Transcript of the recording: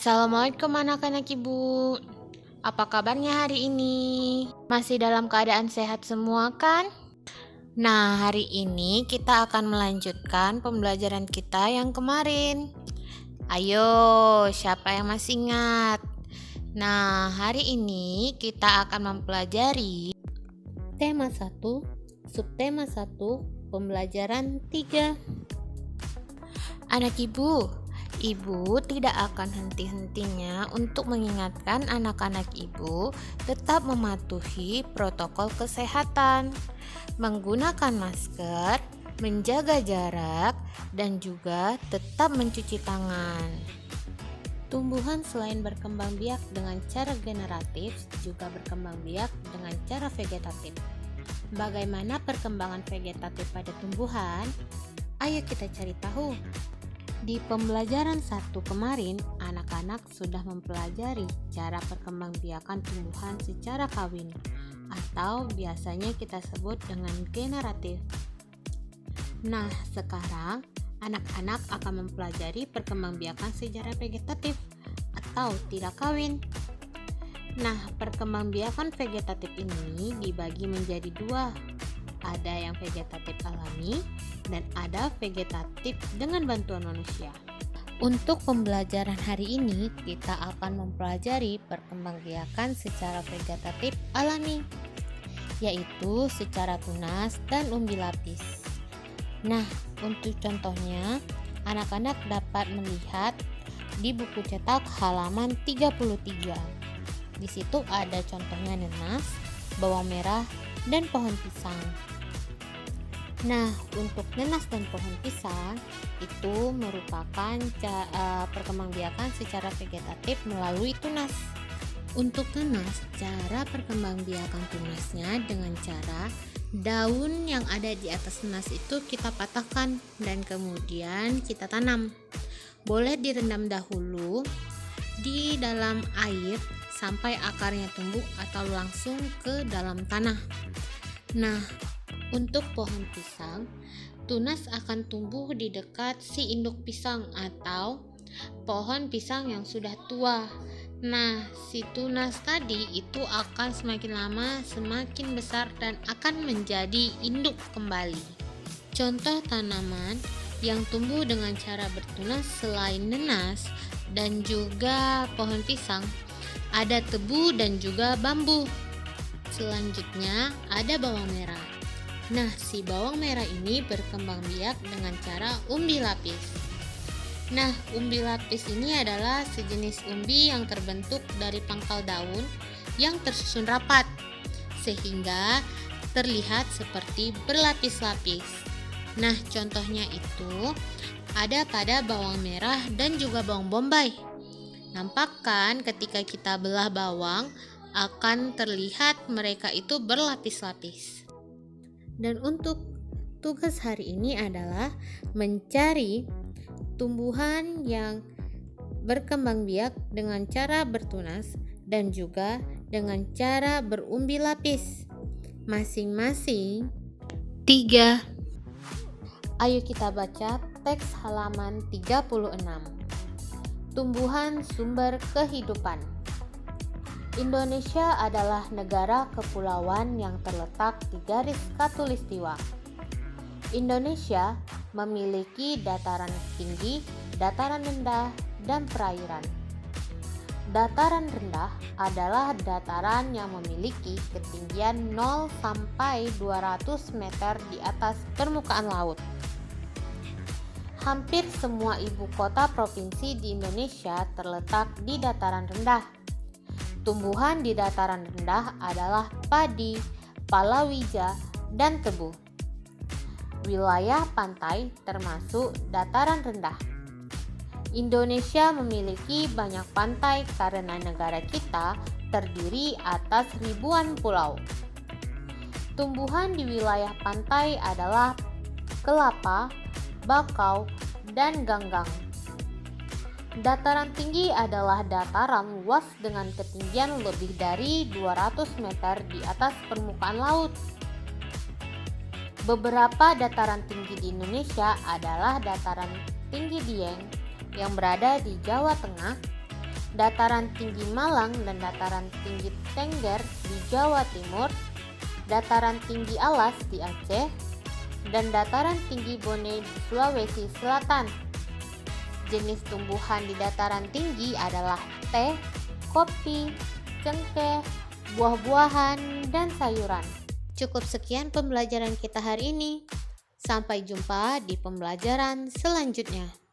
Assalamualaikum anak-anak ibu. Apa kabarnya hari ini? Masih dalam keadaan sehat semua kan? Nah, hari ini kita akan melanjutkan pembelajaran kita yang kemarin. Ayo, siapa yang masih ingat? Nah, hari ini kita akan mempelajari tema 1, subtema 1, pembelajaran 3. Anak Ibu tidak akan henti-hentinya untuk mengingatkan anak-anak ibu tetap mematuhi protokol kesehatan, menggunakan masker, menjaga jarak, dan juga tetap mencuci tangan. Tumbuhan selain berkembang biak dengan cara generatif, juga berkembang biak dengan cara vegetatif. Bagaimana perkembangan vegetatif pada tumbuhan? Ayo kita cari tahu. Di pembelajaran 1 kemarin, anak-anak sudah mempelajari cara perkembangbiakan tumbuhan secara kawin atau biasanya kita sebut dengan generatif. Nah, sekarang anak-anak akan mempelajari perkembangbiakan secara vegetatif atau tidak kawin. Nah, perkembangbiakan vegetatif ini dibagi menjadi dua. Ada yang vegetatif alami dan ada vegetatif dengan bantuan manusia. Untuk pembelajaran hari ini, kita akan mempelajari perkembangbiakan secara vegetatif alami, yaitu secara tunas dan umbi lapis. Nah, untuk contohnya, anak-anak dapat melihat di buku cetak halaman 33. Di situ ada contohnya nanas, bawang merah, dan pohon pisang. Nah, untuk nanas dan pohon pisang itu merupakan perkembangbiakan secara vegetatif melalui tunas. Untuk nanas, cara perkembangbiakan tunasnya dengan cara daun yang ada di atas nanas itu kita patahkan dan kemudian kita tanam. Boleh direndam dahulu di dalam air sampai akarnya tumbuh atau langsung ke dalam tanah. Nah, untuk pohon pisang, tunas akan tumbuh di dekat si induk pisang atau pohon pisang yang sudah tua. Nah, si tunas tadi itu akan semakin lama semakin besar dan akan menjadi induk kembali. Contoh tanaman yang tumbuh dengan cara bertunas selain nanas dan juga pohon pisang, ada tebu dan juga bambu. Selanjutnya ada bawang merah. Nah, si bawang merah ini berkembang biak dengan cara umbi lapis. Nah, umbi lapis ini adalah sejenis umbi yang terbentuk dari pangkal daun yang tersusun rapat, sehingga terlihat seperti berlapis-lapis. Nah, contohnya itu ada pada bawang merah dan juga bawang bombay. Nampak kan ketika kita belah bawang, akan terlihat mereka itu berlapis-lapis. Dan untuk tugas hari ini adalah mencari tumbuhan yang berkembang biak dengan cara bertunas dan juga dengan cara berumbi lapis. Masing-masing 3. Ayo kita baca teks halaman 36. Tumbuhan sumber kehidupan. Indonesia adalah negara kepulauan yang terletak di garis khatulistiwa. Indonesia memiliki dataran tinggi, dataran rendah, dan perairan. Dataran rendah adalah dataran yang memiliki ketinggian 0 sampai 200 meter di atas permukaan laut. Hampir semua ibu kota provinsi di Indonesia terletak di dataran rendah. Tumbuhan di dataran rendah adalah padi, palawija, dan tebu. Wilayah pantai termasuk dataran rendah. Indonesia memiliki banyak pantai karena negara kita terdiri atas ribuan pulau. Tumbuhan di wilayah pantai adalah kelapa, bakau, dan ganggang. Dataran tinggi adalah dataran luas dengan ketinggian lebih dari 200 meter di atas permukaan laut. Beberapa dataran tinggi di Indonesia adalah dataran tinggi Dieng yang berada di Jawa Tengah, dataran tinggi Malang dan dataran tinggi Tengger di Jawa Timur, dataran tinggi Alas di Aceh, dan dataran tinggi Bone di Sulawesi Selatan. Jenis tumbuhan di dataran tinggi adalah teh, kopi, cengkeh, buah-buahan, dan sayuran. Cukup sekian pembelajaran kita hari ini. Sampai jumpa di pembelajaran selanjutnya.